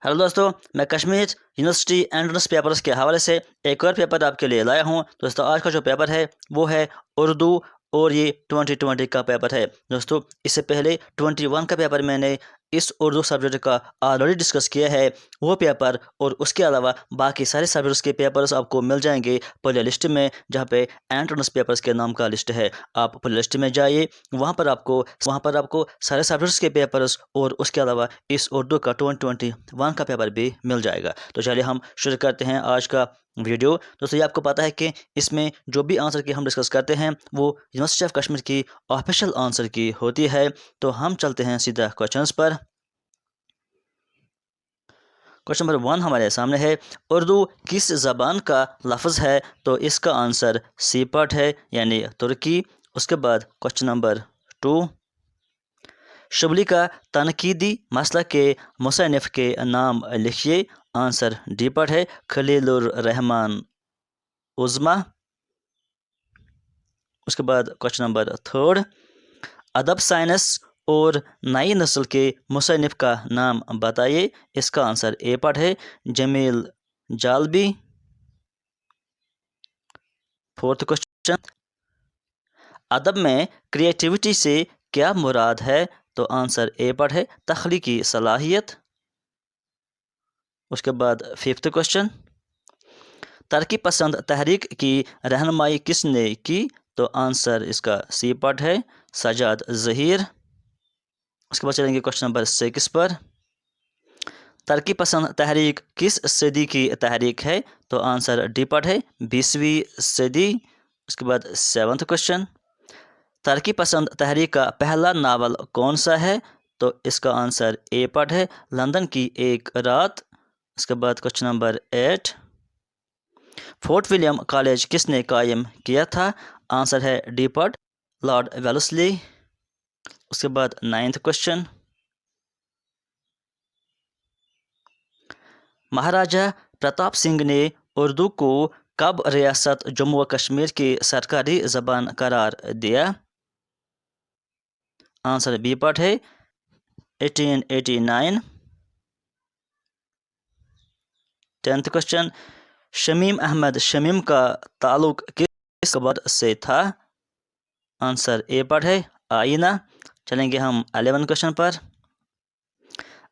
Hello दोस्तों, मैं Kashmir university entrance papers के हवाले से एक और पेपर आपके लिए लाया हूं। दोस्तों, आज का जो पेपर है वो है उर्दू और ये 2020 का पेपर है। दोस्तों, इससे पहले 21 का पेपर मैंने इस उर्दू सब्जेक्ट का ऑलरेडी डिस्कस किया है। वो पेपर और उसके अलावा बाकी सारे सब्जेक्ट्स के पेपर्स आपको मिल जाएंगे प्ले लिस्ट में, जहाँ पे एंट्रेंस पेपर्स के नाम का लिस्ट है। आप प्ले लिस्ट में जाइए, वहाँ पर आपको सारे सब्जेक्ट्स के पेपर्स और उसके अलावा इस उर्दू का 2021 का पेपर भी मिल जाएगा। तो चलिए हम शुरू करते हैं आज का वीडियो। दोस्तों, ये आपको पता है कि इसमें जो भी आंसर की हम डिस्कस करते हैं वो यूनिवर्सिटी ऑफ कश्मीर की ऑफिशियल आंसर की होती है। तो हम चलते हैं सीधा क्वेश्चंस पर। क्वेश्चन नंबर 1 हमारे सामने है, उर्दू किस ज़बान का लफ्ज़ है? तो इसका आंसर सी पार्ट है, यानी तुर्की। उसके बाद क्वेश्चन नंबर 2, शुबली का तनकीदी मसलक के मुसन्निफ़ के नाम लिखिए। आंसर डी पार्ट है, खलीलुर रहमान उज़्मा। उसके बाद क्वेश्चन नंबर 3, अदब साइंस और नई नस्ल के मुसन्निफ़ का नाम बताइए। इसका आंसर ए पार्ट है, जमील जालबी। फोर्थ क्वेश्चन, अदब में क्रिएटिविटी से क्या मुराद है? तो आंसर ए पार्ट है, तख्लीकी सलाहियत। उसके बाद फिफ्थ क्वेश्चन, तरक्की पसंद तहरीक की रहनुमाई किसने की? तो आंसर इसका सी पार्ट है, सजाद ज़हीर। उसके बाद चलेंगे क्वेश्चन नंबर 6 पर, तरक्की पसंद तहरीक किस सदी की तहरीक है? तो आंसर डी पार्ट है, 20वीं सदी। उसके बाद 7वां क्वेश्चन, तरक्की पसंद तहरीक का पहला नावल कौन सा है? तो इसका आंसर ए पार्ट है, लंदन की एक रात। उसके बाद question number 8, fort William college किसने कायम किया था? आंसर है डी पार्ट, लॉर्ड वेल्लेस्ली। उसके बाद 9वां क्वेश्चन, महाराजा प्रताप सिंह ने उर्दू को कब रियासत जम्मू व कश्मीर की सरकारी ज़बान करार दिया? आंसर बी पार्ट है, 1889। 10वां क्वेश्चन, शमीम अहमद शमीम का ताल्लुक किस खबर से था? आंसर ए पार्ट है, आईना। चलेंगे हम 11वां क्वेश्चन पर,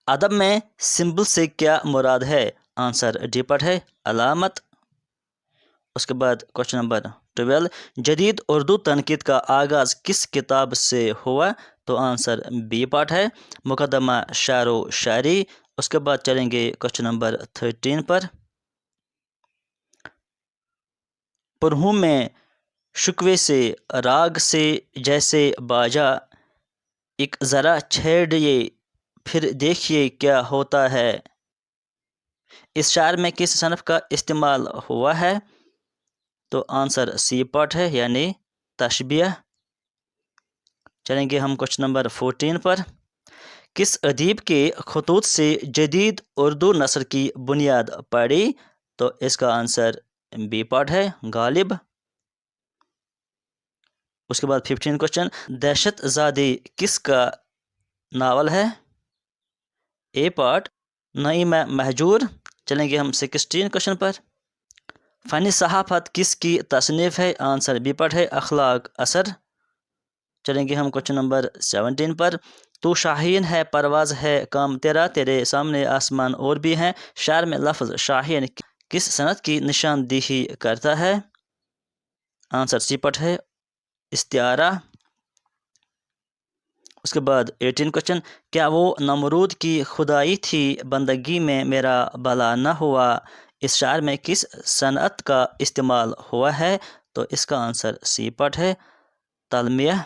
अदब में सिंबल से क्या मुराद है? आंसर डी पार्ट है, अलामत। उसके बाद क्वेश्चन नंबर 12, जदीद उर्दू तनकीद का आगाज़ किस किताब से हुआ? तो आंसर बी पार्ट है, मुकदमा शारो शायरी। उसके बाद चलेंगे क्वेश्चन नंबर 13 पर, पुरहूं में शुक्वे से राग से जैसे बाजा, एक ज़रा छेड़िए फिर देखिए क्या होता है, इस शार में किस सनफ़ का इस्तेमाल हुआ है? तो आंसर सी पार्ट है, यानी तशबिया। चलेंगे हम क्वेश्चन नंबर 14 पर, किस अदीब के खतूत से जदीद उर्दू नस्र की बुनियाद पड़ी? तो इसका आंसर बी पार्ट है, गालिब। उसके बाद 15 क्वेश्चन, दहशत ज़ादी किसका नावल है? ए पार्ट, नईम महजूर। चलेंगे हम 16 क्वेश्चन पर, फ़नी सहाफ़त किसकी तसनीफ़ है? आंसर बी पार्ट है, अखलाक असर। चलेंगे हम क्वेश्चन नंबर 17 पर, तू शाहीन है परवाज़ है काम तेरा, तेरे सामने आसमान और भी हैं। शार में लफ्ज़ शाहीन किस सनत की निशानदेही करता है? आंसर सी पार्ट है, इस्तिआरा। उसके बाद 18 क्वेश्चन, क्या वो नमरूद की खुदाई थी बंदगी में मेरा भला न हुआ, इस शार में किस सनअत का इस्तेमाल हुआ है? तो इसका आंसर सी पार्ट है, तलमिया।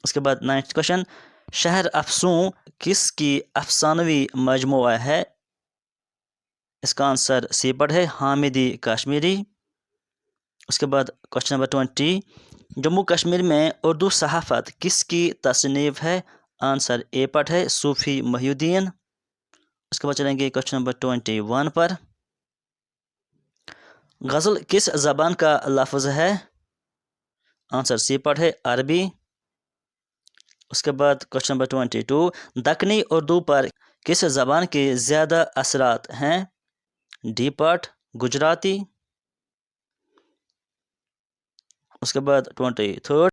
उसके बाद 9th क्वेश्चन, शहर अफसूं किसकी अफसानवी मजमुआ है? इसका आंसर सी पार्ट है, हामिदी कश्मीरी। उसके बाद क्वेश्चन नंबर 20, जम्मू कश्मीर में उर्दू सहाफ़त किसकी तसनीफ़ है? आंसर ए पार्ट है, सूफ़ी मोहिउद्दीन। उसके बाद चलेंगे क्वेश्चन नंबर 21 पर, गज़ल किस ज़बान का लफ्ज़ है? आंसर सी पार्ट है, अरबी। اس کے بعد کوشچن نمبر 22، دکنی اردو پر کس زبان کے زیادہ اثرات ہیں؟ D part Gujarati. اس کے بعد 23،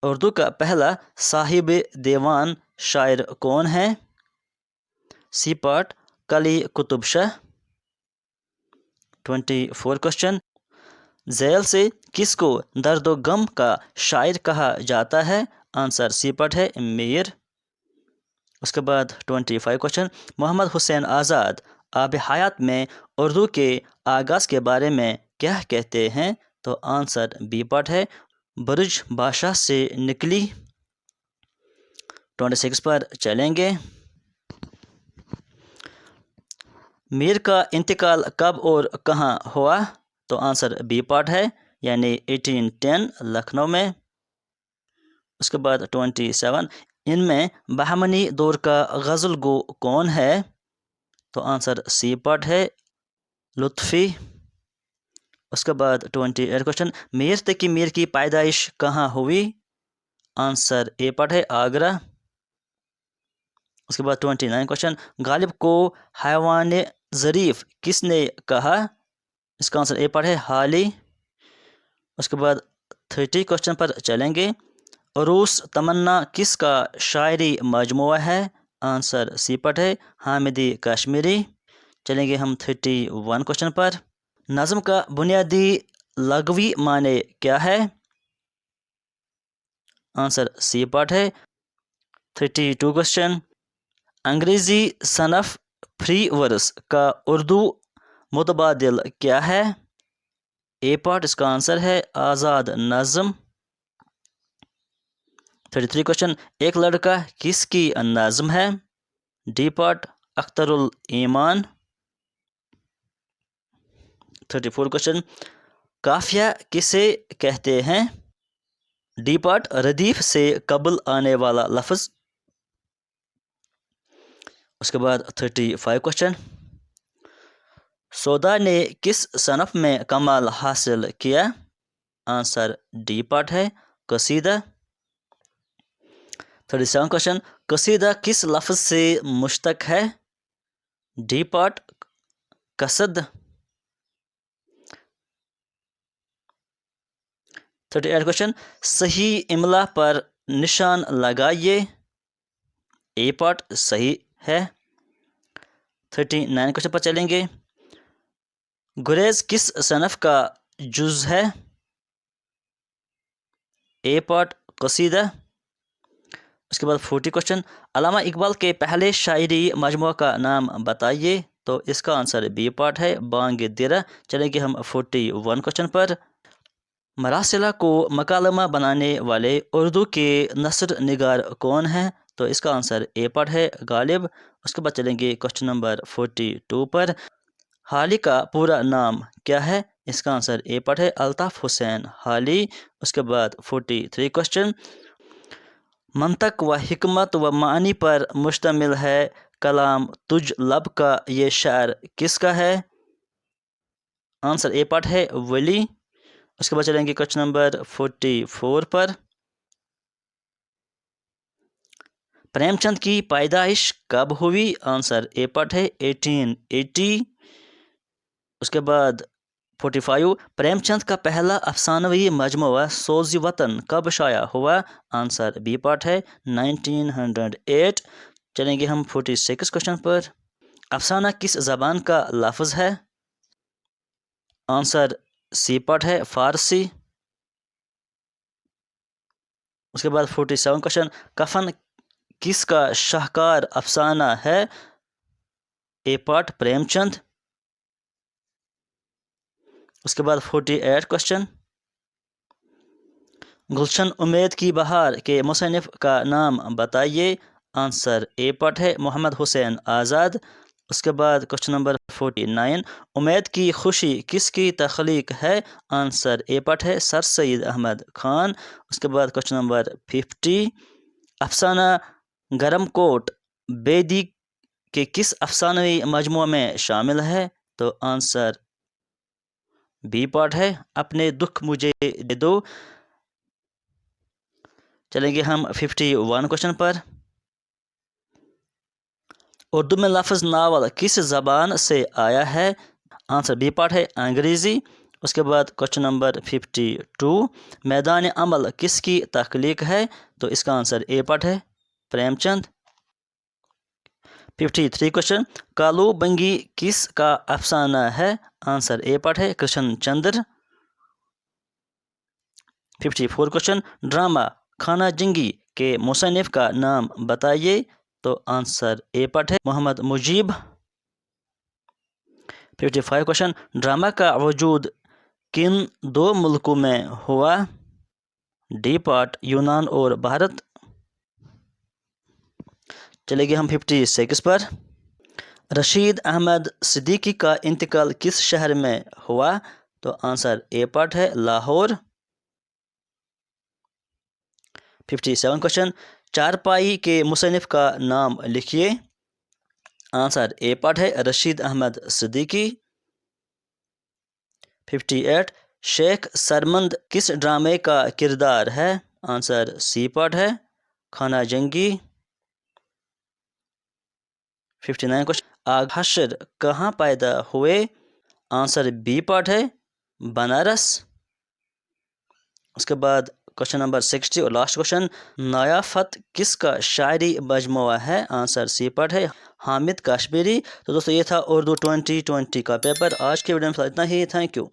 اردو کا پہلا صاحب دیوان شاعر کون ہے؟ سی پارٹ قلی قطب شاہ۔ 24 کوشچن، ذیل سے کس کو درد و غم کا شاعر کہا جاتا ہے؟ آنسر سی پارٹ ہے میر۔ اس کے بعد 25 کوشچن، محمد حسین آزاد آب حیات میں اردو کے آغاز کے بارے میں کیا کہتے ہیں؟ تو آنسر بی پارٹ ہے برج بادشاہ سے نکلی۔ 26 پر چلیں گے، میر کا انتقال کب اور کہاں ہوا؟ تو آنسر بی پارٹ ہے یعنی 1810 لکھنؤ میں۔ اس کے بعد 27، ان میں بہمنی دور کا غزل گو کون ہے؟ تو آنسر سی پارٹ ہے لطفی۔ اس کے بعد 28 کوشچن، میر تقی میر کی پیدائش کہاں ہوئی؟ آنسر اے پارٹ ہے آگرہ۔ اس کے بعد 29 کوشچن، غالب کو حیوان ظریف کس نے کہا؟ اس کا آنسر اے پارٹ ہے حالی۔ اس کے بعد 30 کوشچن پر چلیں گے، عروس تمنا کس کا شاعری مجموعہ ہے؟ آنسر سی پارٹ ہے حامدی کشمیری۔ چلیں گے ہم 31 کوشچن پر، نظم کا بنیادی لغوی معنی کیا ہے؟ آنسر سی پارٹ ہے 32 کوشچن، انگریزی صنف فری ورس کا اردو متبادل کیا ہے؟ اے پارٹ اس کا آنسر ہے آزاد نظم۔ 33 کوشچن، ایک لڑکا کس کی نظم ہے؟ ڈی پارٹ اختر الایمان۔ 34 کوشچن، قافیہ کسے کہتے ہیں؟ ڈی پارٹ ردیف سے قبل آنے والا لفظ۔ اس کے بعد 35 کوشچن، سودا نے کس صنف میں کمال حاصل کیا؟ آنسر ڈی پارٹ ہے قصیدہ۔ 37 کوشچن، قصیدہ کس لفظ سے مشتق ہے؟ ڈی پارٹ قصد۔ 38 کوشچن، صحیح املا پر نشان لگائیے۔ اے پارٹ صحیح ہے۔ 39 کوشچن پر چلیں گے، گریز کس صنف کا جز ہے؟ اے پارٹ قصیدہ۔ اس کے بعد 40 کوشچن، علامہ اقبال کے پہلے شاعری مجموعہ کا نام بتائیے۔ تو اس کا آنسر بی پارٹ ہے بانگ درہ۔ چلیں گے ہم 41 کوشچن پر، مراسلہ کو مکالمہ بنانے والے اردو کے نثر نگار کون ہیں؟ تو اس کا آنسر اے پارٹ ہے غالب۔ اس کے بعد چلیں گے کوشچن نمبر 42 پر، حالی کا پورا نام کیا ہے؟ اس کا آنسر اے پارٹ ہے الطاف حسین حالی۔ اس کے بعد 43 کوشچن، منطق و حکمت و معنی پر مشتمل ہے کلام تجھ لب کا یہ شعر کس کا ہے؟ آنسر اے پارٹ ہے ولی۔ اس کے بعد چلیں گے کوشچن نمبر 44 پر، پریم چند کی پیدائش کب ہوئی؟ آنسر اے پارٹ ہے 1880۔ اس کے بعد 45، پریم چند کا پہلا افسانوی مجموعہ سوز وطن کب شائع ہوا؟ آنسر بی پارٹ ہے 1908۔ چلیں گے ہم 46 کوشچن پر، افسانہ کس زبان کا لفظ ہے؟ آنسر سی پارٹ ہے فارسی۔ اس کے بعد 47 کوشچن، کفن کس کا شاہکار افسانہ ہے؟ A part Prem Chand. اس کے بعد 48 کوشچن، گلشن امید کی بہار کے مصنف کا نام بتائیے۔ آنسر اے پارٹ ہے محمد حسین آزاد۔ اس کے بعد کوشچن نمبر 49، امید کی خوشی کس کی تخلیق ہے؟ آنسر اے پارٹ ہے سر سید احمد خان۔ اس کے بعد کوشچن نمبر 50، افسانہ گرم کوٹ بیدی کے کس افسانوی مجموعہ میں شامل ہے؟ تو آنسر بی پارٹ ہے اپنے دکھ مجھے دے دو۔ चलेंगे हम 51 क्वेश्चन पर। उर्दू में लफ्ज़ नावल किस ज़बान से आया है? आंसर बी पार्ट है अंग्रेज़ी। उसके बाद क्वेश्चन नंबर 52, मैदान अमल किसकी तख्लीक है? तो इसका आंसर ए पार्ट है प्रेमचंद। 53 क्वेश्चन, कालू बंगी किस का अफसाना है? आंसर ए पार्ट है कृष्ण चंद्र। 54 क्वेश्चन, ड्रामा खाना जंगी के मुसन्निफ का नाम बताइए। तो आंसर ए पार्ट है मोहम्मद मुजीब। 55 क्वेश्चन, ड्रामा का वजूद किन दो मुल्कों में हुआ? डी पार्ट यूनान और भारत। चलेंगे हम 56 पर। रशीद अहमद सिद्दीकी का इंतकाल किस शहर में हुआ? तो आंसर ए पार्ट है लाहौर। 57 क्वेश्चन, चारपाई के मुसन्निफ का नाम लिखिए। आंसर ए पार्ट है रशीद अहमद सिद्दीकी। 58, शेख सरमंद किस ड्रामे का किरदार है? आंसर सी पार्ट है खाना जंगी। 59 क्वेश्चन, आग हशर कहाँ पैदा हुए? आंसर बी पार्ट है बनारस। उसके बाद क्वेश्चन नंबर 60 और लास्ट क्वेश्चन, नयाफत किसका शायरी मजमुआ है? आंसर सी पार्ट है हामिद काश्मीरी। तो दोस्तों ये था उर्दू 2020 का पेपर। आज के वीडियो में इतना ही। Thank you.